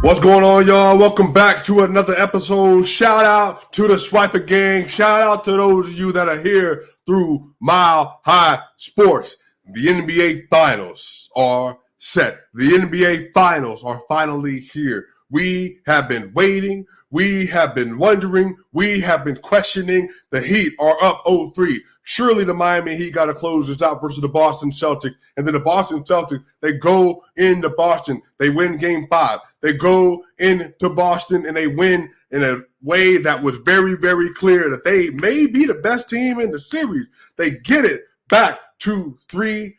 What's going on, y'all? Welcome back to another episode. Shout out to the Swiper Gang. Shout out to those of you that are here through Mile High Sports. The NBA Finals are set. The NBA Finals are finally here. We have been waiting. We have been wondering. We have been questioning. The Heat are up 0-3. Surely the Miami Heat got to close this out versus the Boston Celtics. And then the Boston Celtics, they go into Boston. They win Game 5. They go into Boston and they win in a way that was very, very clear that they may be the best team in the series. They get it back to 3-2.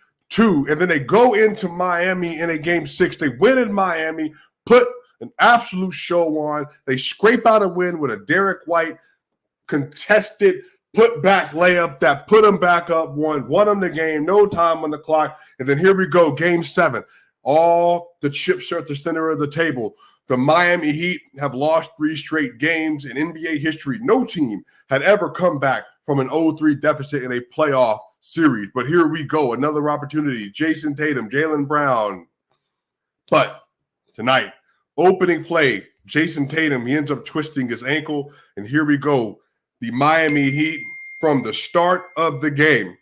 And then they go into Miami in a Game 6. They win in Miami, put an absolute show on. They scrape out a win with a Derek White contested put-back layup that put them back up, won them the game, no time on the clock. And then here we go, Game 7. All the chips are at the center of the table. The Miami Heat have lost 3 straight games in NBA history. No team had ever come back from an 0-3 deficit in a playoff series. But here we go, another opportunity. Jason Tatum, Jaylen Brown. But tonight, opening play, Jason Tatum, he ends up twisting his ankle. And here we go. The Miami Heat, from the start of the game,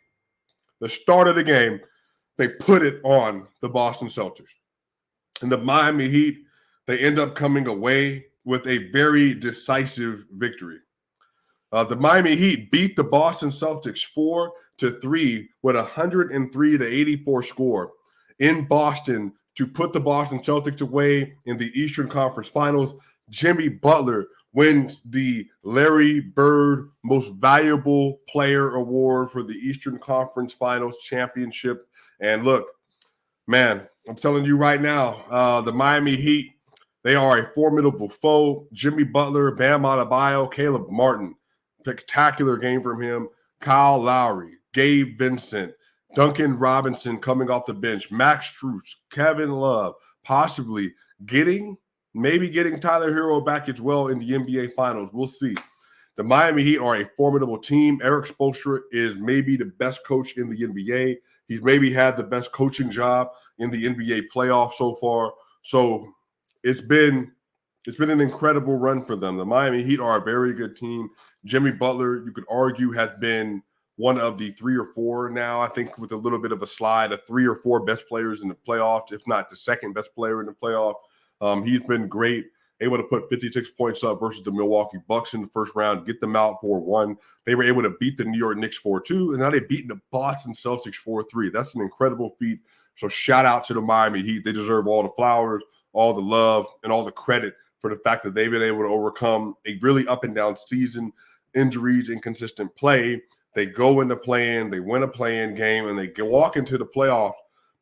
they put it on the Boston Celtics. And the Miami Heat, they end up coming away with a very decisive victory. The Miami Heat beat the Boston Celtics 4-3 with a 103-84 score in Boston to put the Boston Celtics away in the Eastern Conference Finals. Jimmy Butler wins the Larry Bird Most Valuable Player Award for the Eastern Conference Finals Championship. And look, man, I'm telling you right now, the Miami Heat, they are a formidable foe. Jimmy Butler, Bam Adebayo, Caleb Martin, spectacular game from him. Kyle Lowry, Gabe Vincent, Duncan Robinson coming off the bench, Max Strus, Kevin Love, possibly maybe getting Tyler Hero back as well in the NBA Finals. We'll see. The Miami Heat are a formidable team. Eric Spoelstra is maybe the best coach in the NBA. He's maybe had the best coaching job in the NBA playoffs so far. So it's been an incredible run for them. The Miami Heat are a very good team. Jimmy Butler, you could argue, has been one of the 3 or 4 now, I think, with a little bit of a slide, of 3 or 4 best players in the playoffs, if not the second best player in the playoffs. He's been great, able to put 56 points up versus the Milwaukee Bucks in the first round, get them out 4-1. They were able to beat the New York Knicks 4-2, and now they've beaten the Boston Celtics 4-3. That's an incredible feat. So shout out to the Miami Heat. They deserve all the flowers, all the love, and all the credit for the fact that they've been able to overcome a really up and down season, injuries, inconsistent play. They go into play-in, they win a play-in game, and they walk into the playoffs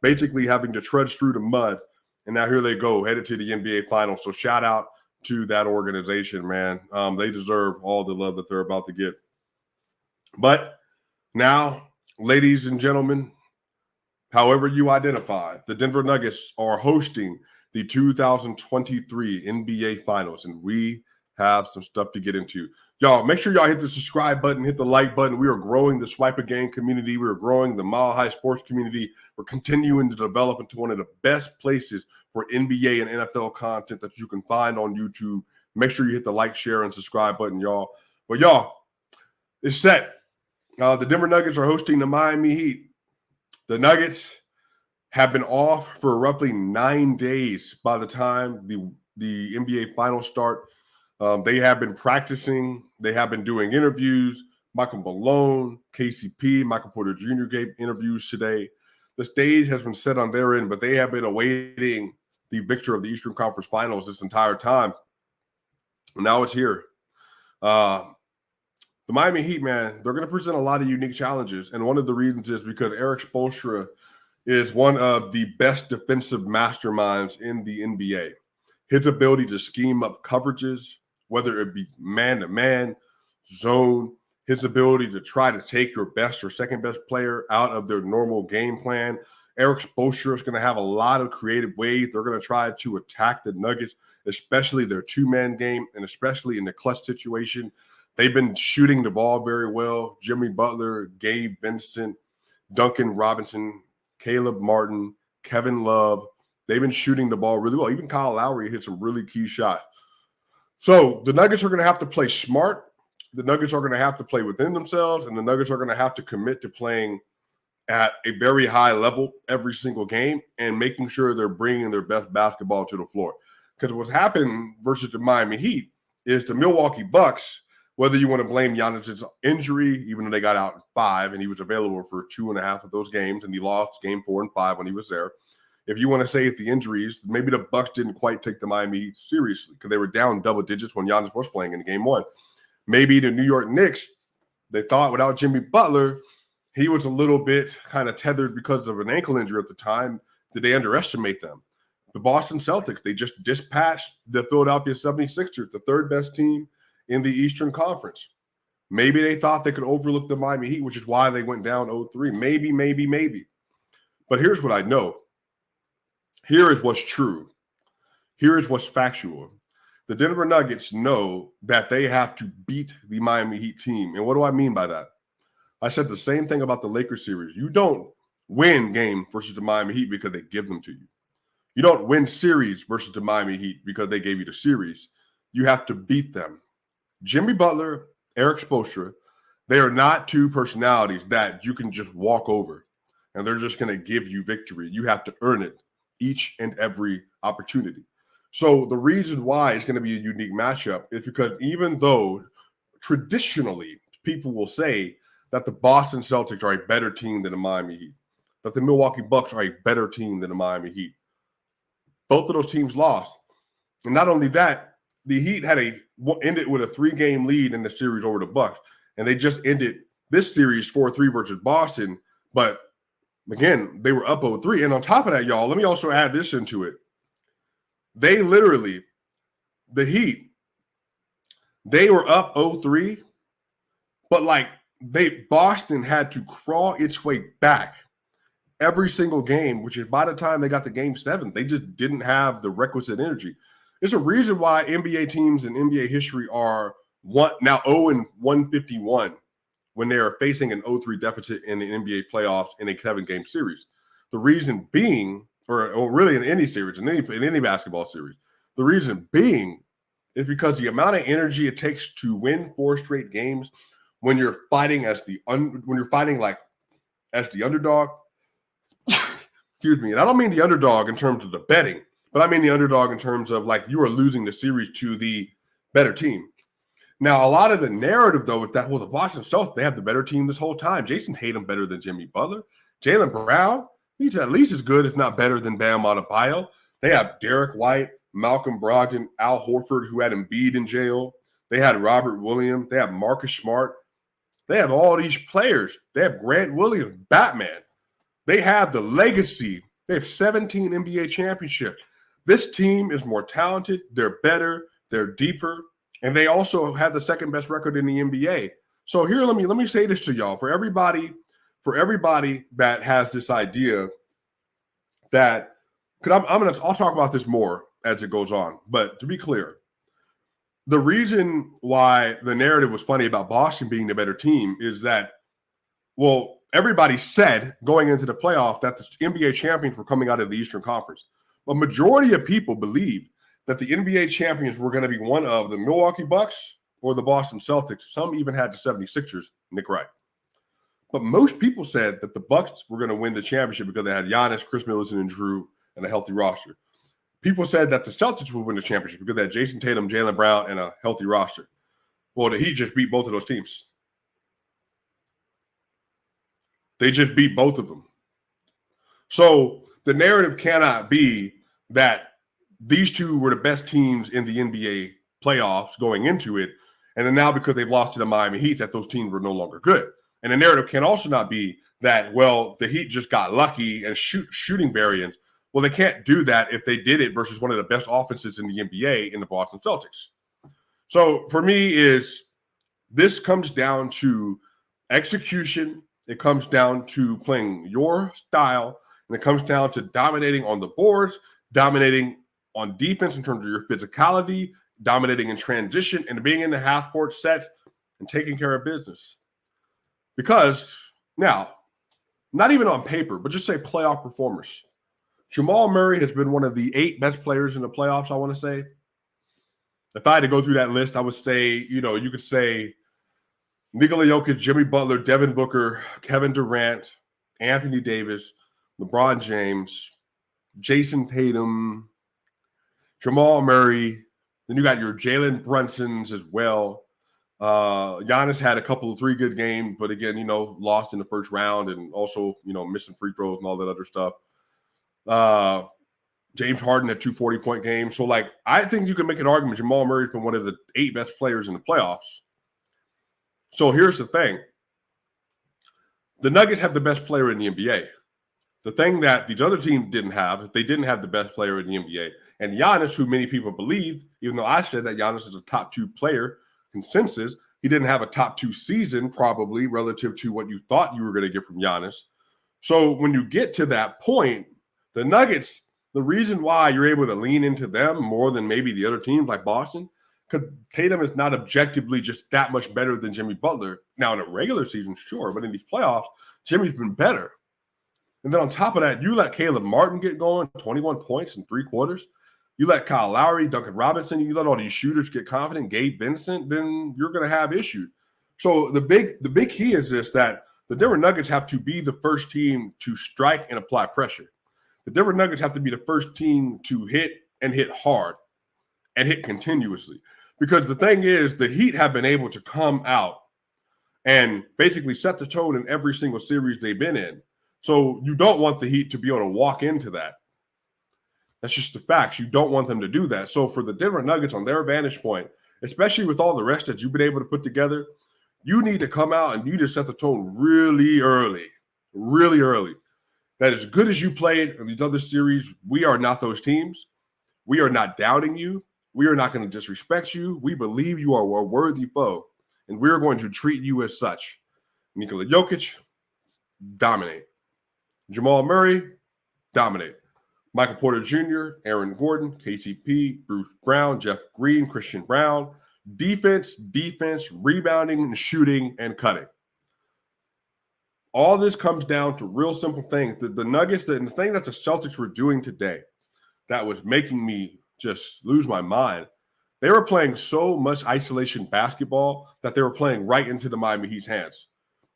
basically having to trudge through the mud. And now here they go, headed to the NBA Finals. So shout out to that organization, man. They deserve all the love that they're about to get. But now, ladies and gentlemen, however you identify, the Denver Nuggets are hosting the 2023 NBA Finals, and we have some stuff to get into. Y'all, make sure y'all hit the subscribe button, hit the like button. We are growing the Swiper Gang community. We are growing the Mile High Sports community. We're continuing to develop into one of the best places for NBA and NFL content that you can find on YouTube. Make sure you hit the like, share, and subscribe button, y'all. But y'all, it's set. The Denver Nuggets are hosting the Miami Heat. The Nuggets have been off for roughly 9 days by the time the NBA Finals start. They have been practicing. They have been doing interviews. Michael Malone, KCP, Michael Porter Jr. gave interviews today. The stage has been set on their end, but they have been awaiting the victor of the Eastern Conference Finals this entire time. And now it's here. The Miami Heat, man, they're going to present a lot of unique challenges. And one of the reasons is because Eric Spoelstra is one of the best defensive masterminds in the NBA. His ability to scheme up coverages, whether it be man-to-man, zone, his ability to try to take your best or second-best player out of their normal game plan. Eric Spoelstra is going to have a lot of creative ways they're going to try to attack the Nuggets, especially their two-man game and especially in the clutch situation. They've been shooting the ball very well. Jimmy Butler, Gabe Vincent, Duncan Robinson, Caleb Martin, Kevin Love. They've been shooting the ball really well. Even Kyle Lowry hit some really key shots. So the Nuggets are going to have to play smart. The Nuggets are going to have to play within themselves, and the Nuggets are going to have to commit to playing at a very high level every single game and making sure they're bringing their best basketball to the floor. Because what's happened versus the Miami Heat is the Milwaukee Bucks, whether you want to blame Giannis's injury, even though they got out in 5 and he was available for 2.5 of those games, and he lost game 4 and 5 when he was there. If you want to say it's the injuries, maybe the Bucks didn't quite take the Miami Heat seriously because they were down double digits when Giannis was playing in game 1. Maybe the New York Knicks, they thought without Jimmy Butler, he was a little bit kind of tethered because of an ankle injury at the time. Did they underestimate them? The Boston Celtics, they just dispatched the Philadelphia 76ers, the third best team in the Eastern Conference. Maybe they thought they could overlook the Miami Heat, which is why they went down 0-3. Maybe. But here's what I know. Here is what's true. Here is what's factual. The Denver Nuggets know that they have to beat the Miami Heat team. And what do I mean by that? I said the same thing about the Lakers series. You don't win game versus the Miami Heat because they give them to you. You don't win series versus the Miami Heat because they gave you the series. You have to beat them. Jimmy Butler, Eric Spoelstra, they are not two personalities that you can just walk over and they're just going to give you victory. You have to earn it each and every opportunity. So the reason why it's going to be a unique matchup is because even though traditionally people will say that the Boston Celtics are a better team than the Miami Heat, that the Milwaukee Bucks are a better team than the Miami Heat, both of those teams lost. And not only that, the Heat ended with a 3-game lead in the series over the Bucks, and they just ended this series 4-3 versus Boston. But again, they were up 0-3. And on top of that, y'all, let me also add this into it. They literally, the Heat, they were up 0-3, but Boston had to crawl its way back every single game, which is by the time they got to game 7, they just didn't have the requisite energy. There's a reason why NBA teams in NBA history are now 0-151 when they are facing an 0-3 deficit in the NBA playoffs in a 7-game series. The reason being, or really in any series, in any basketball series, the reason being is because the amount of energy it takes to win 4 straight games when you're fighting as the underdog. Excuse me. And I don't mean the underdog in terms of the betting, but I mean the underdog in terms of you are losing the series to the better team. Now, a lot of the narrative, though, is that, the Boston Celtics, they have the better team this whole time. Jason Tatum better than Jimmy Butler. Jaylen Brown, he's at least as good, if not better, than Bam Adebayo. They have Derek White, Malcolm Brogdon, Al Horford, who had Embiid in jail. They had Robert Williams. They have Marcus Smart. They have all these players. They have Grant Williams, Batman. They have the legacy. They have 17 NBA championships. This team is more talented. They're better. They're deeper. And they also have the second best record in the NBA. So here, let me say this to y'all. For everybody that has this idea that, because I'll talk about this more as it goes on. But to be clear, the reason why the narrative was funny about Boston being the better team is that, everybody said going into the playoff that the NBA champions were coming out of the Eastern Conference. A majority of people believed that the NBA champions were going to be one of the Milwaukee Bucks or the Boston Celtics. Some even had the 76ers, Nick Wright. But most people said that the Bucks were going to win the championship because they had Giannis, Chris Middleton, and Drew, and a healthy roster. People said that the Celtics would win the championship because they had Jason Tatum, Jaylen Brown, and a healthy roster. Well, the Heat just beat both of those teams. They just beat both of them. So the narrative cannot be that these two were the best teams in the NBA playoffs going into it, and then now because they've lost to the Miami Heat, that those teams were no longer good. And the narrative can also not be that, the Heat just got lucky and shooting variance. Well, they can't do that if they did it versus one of the best offenses in the NBA in the Boston Celtics. So for me this comes down to execution. It comes down to playing your style, and it comes down to dominating on the boards, dominating on defense in terms of your physicality, dominating in transition, and being in the half-court sets and taking care of business. Because now, not even on paper, but just say playoff performers. Jamal Murray has been one of the 8 best players in the playoffs, I want to say. If I had to go through that list, I would say, you could say Nikola Jokic, Jimmy Butler, Devin Booker, Kevin Durant, Anthony Davis, LeBron James, Jason Tatum, Jamal Murray. Then you got your Jalen Brunsons as well. Giannis had a couple of 3 good games, but again, lost in the first round and also, missing free throws and all that other stuff. James Harden had 2 40-point games. So, I think you can make an argument Jamal Murray's been one of the 8 best players in the playoffs. So here's the thing. The Nuggets have the best player in the NBA. The thing that these other teams didn't have is they didn't have the best player in the NBA. And Giannis, who many people believe, even though I said that Giannis is a top 2 player, consensus, he didn't have a top 2 season probably relative to what you thought you were going to get from Giannis. So when you get to that point, the Nuggets, the reason why you're able to lean into them more than maybe the other teams like Boston, because Tatum is not objectively just that much better than Jimmy Butler. Now, in a regular season, sure, but in these playoffs, Jimmy's been better. And then on top of that, you let Caleb Martin get going, 21 points in 3 quarters. You let Kyle Lowry, Duncan Robinson, you let all these shooters get confident, Gabe Vincent, then you're going to have issues. So the big key is this, that the Denver Nuggets have to be the first team to strike and apply pressure. The Denver Nuggets have to be the first team to hit and hit hard and hit continuously. Because the thing is, the Heat have been able to come out and basically set the tone in every single series they've been in. So you don't want the Heat to be able to walk into that. That's just the facts. You don't want them to do that. So for the Denver Nuggets, on their vantage point, especially with all the rest that you've been able to put together, you need to come out and you need to set the tone really early. That as good as you played in these other series, we are not those teams. We are not doubting you. We are not going to disrespect you. We believe you are a worthy foe, and we're going to treat you as such. Nikola Jokic, dominate. Jamal Murray, dominate. Michael Porter Jr., Aaron Gordon, KCP, Bruce Brown, Jeff Green, Christian Brown. Defense, rebounding, and shooting, and cutting. All this comes down to real simple things. The Nuggets, and the thing that the Celtics were doing today that was making me just lose my mind, they were playing so much isolation basketball that they were playing right into the Miami Heat's hands.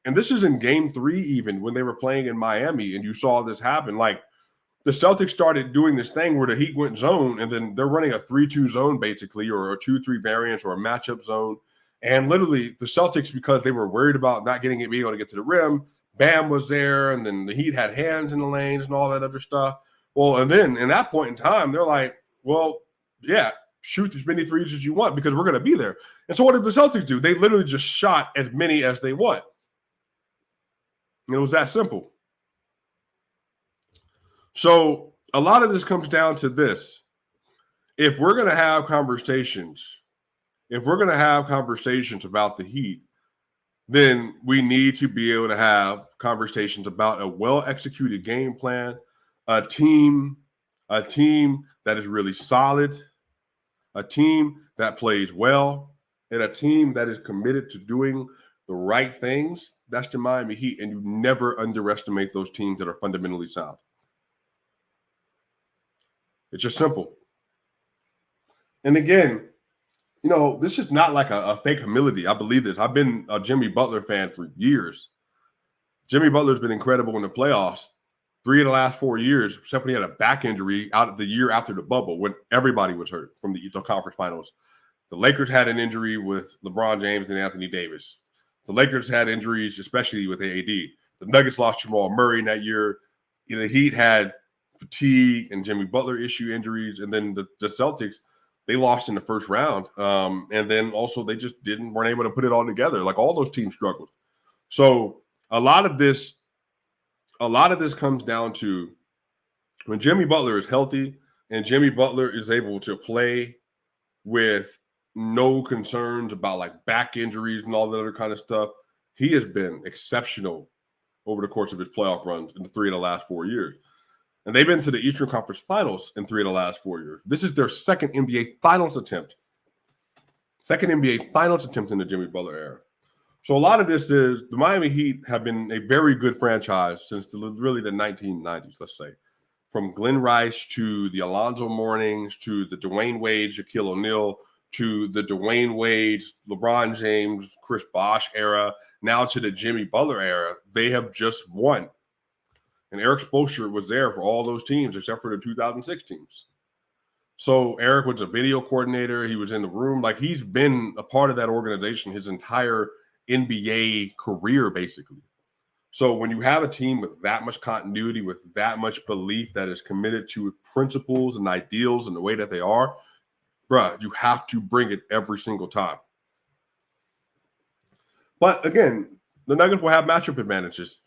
And this is in game 3 even, when they were playing in Miami, and you saw this happen. The Celtics started doing this thing where the Heat went zone, and then they're running a 3-2 zone basically, or a 2-3 variance, or a matchup zone. And literally the Celtics, because they were worried about not being able to get to the rim, Bam was there, and then the Heat had hands in the lanes and all that other stuff. Well, and then in that point in time, they're like, well, yeah, shoot as many threes as you want because we're going to be there. And so what did the Celtics do? They literally just shot as many as they want. And it was that simple. So a lot of this comes down to this. If we're going to have conversations about the Heat, then we need to be able to have conversations about a well-executed game plan, a team that is really solid, a team that plays well, and a team that is committed to doing the right things. That's the Miami Heat, and you never underestimate those teams that are fundamentally sound. It's just simple. And again, this is not like a fake humility. I believe this. I've been a Jimmy Butler fan for years. Jimmy Butler's been incredible in the playoffs 3 of the last 4 years, except when he had a back injury out of the year after the bubble when everybody was hurt from the Eastern Conference Finals. The Lakers had an injury with LeBron James and Anthony Davis. The Lakers had injuries, especially with AD. The Nuggets lost Jamal Murray in that year. The Heat had fatigue and Jimmy Butler issue injuries. And then the Celtics, they lost in the first round. And then also they just weren't able to put it all together. All those teams struggled. So a lot of this comes down to when Jimmy Butler is healthy and Jimmy Butler is able to play with no concerns about back injuries and all that other kind of stuff. He has been exceptional over the course of his playoff runs in the 3 of the last 4 years. And they've been to the Eastern Conference Finals in 3 of the last 4 years. This is their second NBA Finals attempt. Second NBA Finals attempt in the Jimmy Butler era. So a lot of this is the Miami Heat have been a very good franchise since really the 1990s, let's say. from Glenn Rice to the Alonzo Mournings to the Dwayne Wade, Shaquille O'Neal, to the Dwayne Wade, LeBron James, Chris Bosh era, now to the Jimmy Butler era, they have just won. And Eric Spoelstra was there for all those teams except for the 2006 teams. So Eric was a video coordinator. He was in the room. Like, he's been a part of that organization his entire NBA career, basically. So when you have a team with that much continuity, with that much belief that is committed to principles and ideals and the way that they are, bruh, you have to bring it every single time. But again, the Nuggets will have matchup advantages.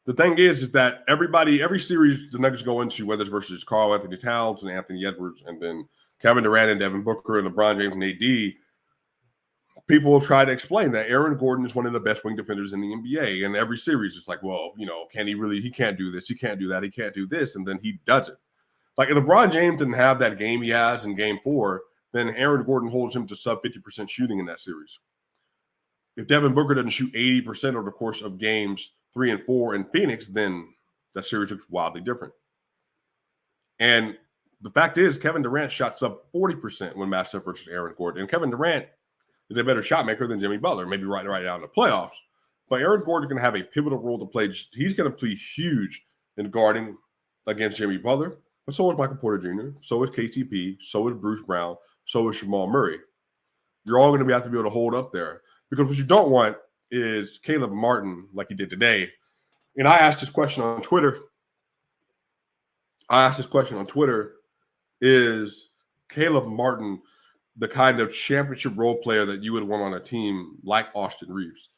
The thing is that every series the Nuggets go into, whether it's versus Karl Anthony Towns and Anthony Edwards, and then Kevin Durant and Devin Booker and LeBron James and AD, people will try to explain that Aaron Gordon is one of the best wing defenders in the NBA. And every series, it's like, well, he can't do this, he can't do that, he can't do this, and then he does it. Like, if LeBron James didn't have that game he has in Game 4, then Aaron Gordon holds him to sub 50% shooting in that series. If Devin Booker doesn't shoot 80% over the course of games 3 and 4 in Phoenix, then that series looks wildly different. And the fact is, Kevin Durant shot sub 40% when matched up versus Aaron Gordon. And Kevin Durant is a better shot maker than Jimmy Butler, maybe right now in the playoffs. But Aaron Gordon is going to have a pivotal role to play. He's going to play huge in guarding against Jimmy Butler. But so is Michael Porter Jr., so is KCP, so is Bruce Brown, so is Jamal Murray. You're all going to have to be able to hold up there. Because what you don't want is Caleb Martin, like he did today. And I asked this question on Twitter. Is Caleb Martin the kind of championship role player that you would want on a team like Austin Reeves?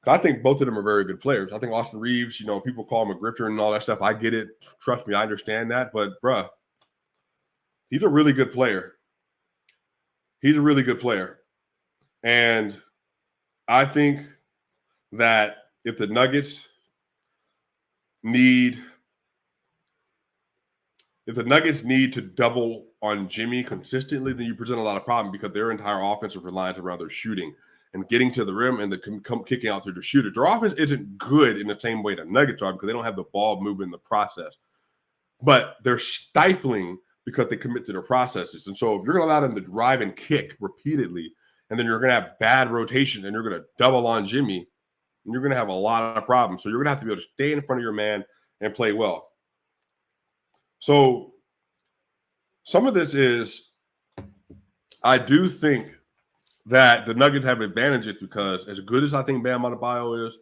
I think both of them are very good players. I think Austin Reeves, people call him a grifter and all that stuff. I get it. Trust me, I understand that. But, bruh, he's a really good player. And I think that if the Nuggets need to double on Jimmy consistently, then you present a lot of problems because their entire offense is reliant around their shooting and getting to the rim and kicking out through the shooter. Their offense isn't good in the same way the Nuggets are because they don't have the ball moving in the process. But they're stifling because they commit to their processes. And so if you're going to allow them to drive and kick repeatedly, and then you're going to have bad rotation and you're going to double on Jimmy, and you're going to have a lot of problems. So you're going to have to be able to stay in front of your man and play well. So some of this is, I do think that the Nuggets have advantages because as good as I think Bam Adebayo is,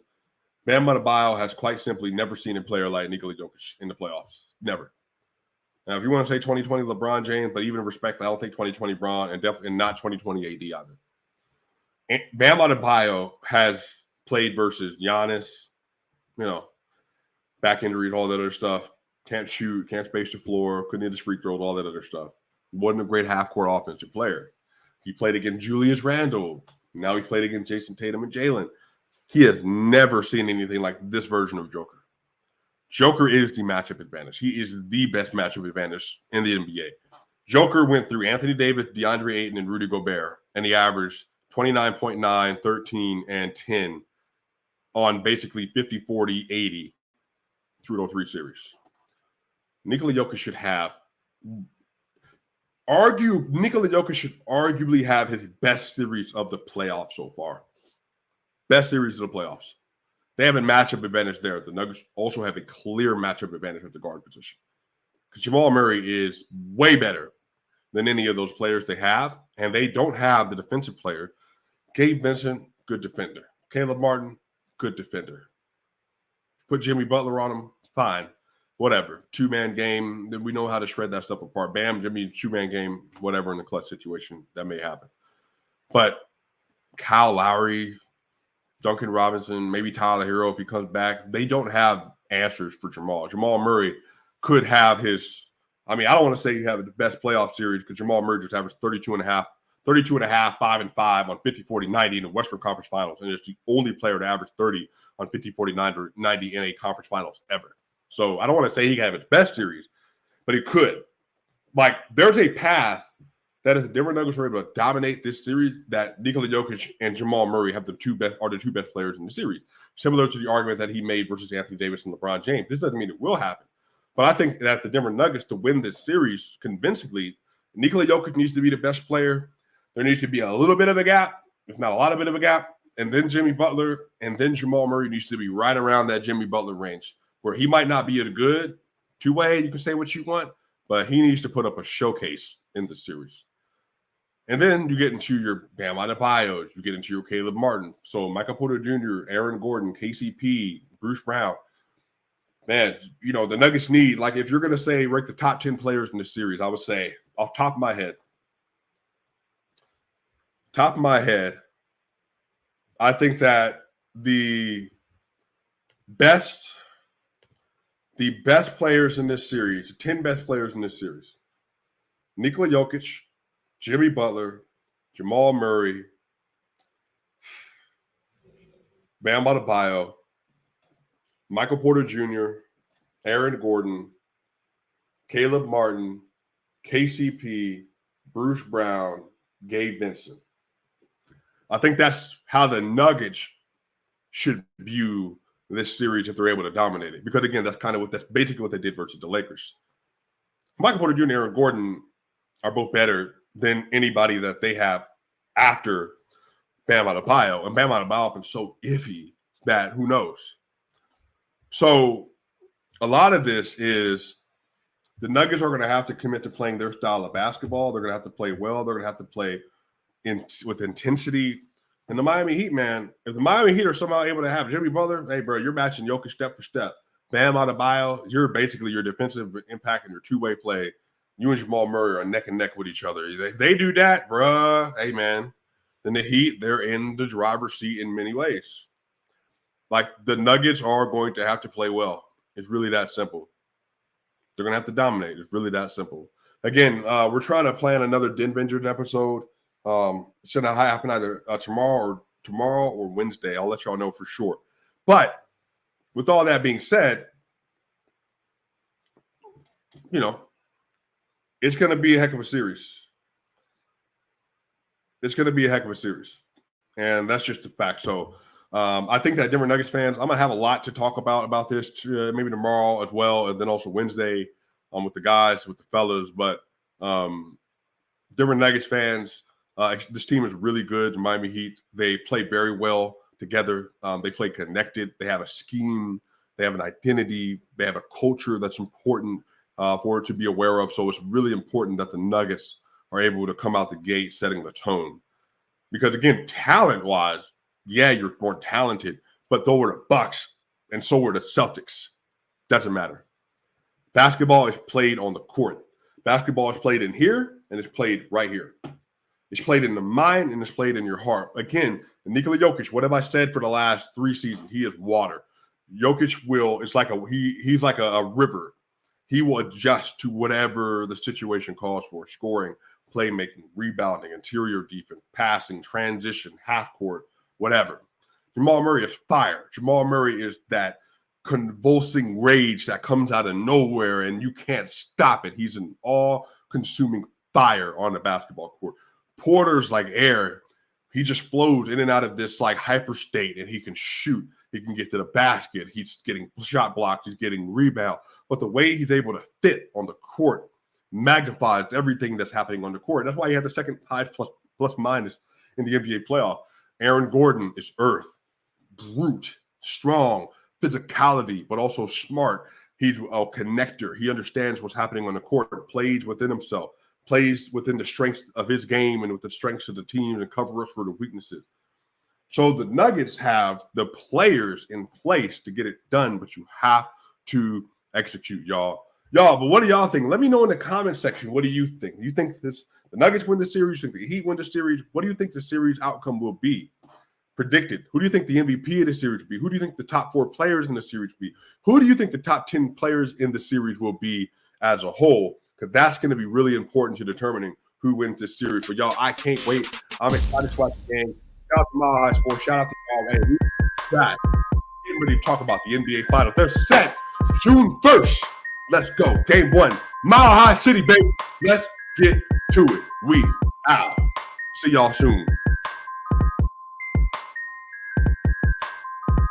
Bam Adebayo has quite simply never seen a player like Nikola Jokic in the playoffs. Never. Now, if you want to say 2020 LeBron James, but even respectfully, I don't think 2020 Bron and definitely not 2020 AD either. And Bam Adebayo has played versus Giannis, back injuries, all that other stuff. Can't shoot, can't space the floor, couldn't hit his free throws, all that other stuff. Wasn't a great half-court offensive player. He played against Julius Randle. Now he played against Jason Tatum and Jalen. He has never seen anything like this version of Joker. Joker is the matchup advantage. He is the best matchup advantage in the NBA. Joker went through Anthony Davis, DeAndre Ayton, and Rudy Gobert, and he averaged 29.9, 13, and 10 on basically 50, 40, 80 through those 3 series. Nikola Jokic should arguably have his best series of the playoffs so far. Best series of the playoffs. They have a matchup advantage there. The Nuggets also have a clear matchup advantage at the guard position. Because Jamal Murray is way better than any of those players they have, and they don't have the defensive player. Gabe Vincent, good defender. Caleb Martin, good defender. Put Jimmy Butler on him, fine. Whatever. 2-man game, then we know how to shred that stuff apart. Bam, Jimmy, 2-man game, whatever in the clutch situation, that may happen. But Kyle Lowry, Duncan Robinson, maybe Tyler Hero if he comes back, they don't have answers for Jamal. Jamal Murray could have his – I don't want to say he had the best playoff series because Jamal Murray just averaged 32 and a half, 5 and 5 on 50, 40, 90 in the Western Conference Finals. And it's the only player to average 30 on 50, 40, 90 in a conference finals ever. So I don't want to say he can have his best series, but he could. Like, there's a path that if the Denver Nuggets are able to dominate this series, that Nikola Jokic and Jamal Murray are the two best players in the series. Similar to the argument that he made versus Anthony Davis and LeBron James. This doesn't mean it will happen. But I think that the Denver Nuggets, to win this series convincingly, Nikola Jokic needs to be the best player. There needs to be a little bit of a gap, if not a lot of bit of a gap. And then Jimmy Butler and then Jamal Murray needs to be right around that Jimmy Butler range, where he might not be as good two-way. You can say what you want, but he needs to put up a showcase in the series. And then you get into your Bam Adebayos, you get into your Caleb Martin. So Michael Porter Jr., Aaron Gordon, KCP, Bruce Brown. Man, the Nuggets need, like, if you're going to say rank the top 10 players in the series, I would say off top of my head, I think that the best players in this series, the 10 best players in this series, Nikola Jokic, Jimmy Butler, Jamal Murray, Bam Adebayo, Michael Porter Jr., Aaron Gordon, Caleb Martin, KCP, Bruce Brown, Gabe Vincent. I think that's how the Nuggets should view this series if they're able to dominate it. Because, again, that's basically what they did versus the Lakers. Michael Porter Jr. and Aaron Gordon are both better than anybody that they have after Bam Adebayo. And Bam Adebayo has been so iffy that who knows. So a lot of this is the Nuggets are going to have to commit to playing their style of basketball. They're going to have to play well. They're going to have to play with intensity. And the Miami Heat, man, if the Miami Heat are somehow able to have Jimmy Butler, hey, bro, you're matching Jokic step for step. Bam Adebayo, you're basically your defensive impact and your two-way play. You and Jamal Murray are neck and neck with each other. They do that, bruh. Hey, man. Then the Heat, they're in the driver's seat in many ways. Like, the Nuggets are going to have to play well. It's really that simple. They're going to have to dominate. It's really that simple. Again, we're trying to plan another Den Vengers episode. It's going to happen either tomorrow or Wednesday. I'll let y'all know for sure. But with all that being said, it's going to be a heck of a series. It's going to be a heck of a series. And that's just a fact. So I think that Denver Nuggets fans, I'm going to have a lot to talk about this maybe tomorrow as well, and then also Wednesday with the guys, with the fellas. But Denver Nuggets fans, this team is really good. The Miami Heat, they play very well together. They play connected. They have a scheme. They have an identity. They have a culture that's important for it to be aware of. So it's really important that the Nuggets are able to come out the gate setting the tone. Because, again, talent-wise, yeah, you're more talented, but so were the Bucks and so were the Celtics. Doesn't matter. Basketball is played on the court. Basketball is played in here, and it's played right here. It's played in the mind, and it's played in your heart. Again, Nikola Jokic, what have I said for the last 3 seasons? He is water. Jokic he's like a river. He will adjust to whatever the situation calls for: scoring, playmaking, rebounding, interior defense, passing, transition, half court, whatever. Jamal Murray is fire. Jamal Murray is that convulsing rage that comes out of nowhere and you can't stop it. He's an all-consuming fire on the basketball court. Porter's like air. He just flows in and out of this like hyper state, and he can shoot. He can get to the basket. He's getting shot blocks. He's getting rebound. But the way he's able to fit on the court magnifies everything that's happening on the court. That's why he had the second highest plus minus in the NBA playoff. Aaron Gordon is earth, brute, strong, physicality, but also smart. He's a connector. He understands what's happening on the court, plays within himself, plays within the strengths of his game and with the strengths of the team and covers for the weaknesses. So the Nuggets have the players in place to get it done, but you have to execute, y'all. But what do y'all think? Let me know in the comment section. What do you think? You think the Nuggets win the series? You think the Heat win the series? What do you think the series outcome will be? Predicted. Who do you think the MVP of the series will be? Who do you think the top 4 players in the series will be? Who do you think the top 10 players in the series will be as a whole? Because that's going to be really important to determining who wins this series. But y'all, I can't wait. I'm excited to watch the game. Shout out to Mile High Sports. Shout out to y'all. Hey, we're back. Getting ready to talk about the NBA Finals. They're set June 1st. Let's go. Game 1. Mile High City, baby. Let's get to it. We out. See y'all soon.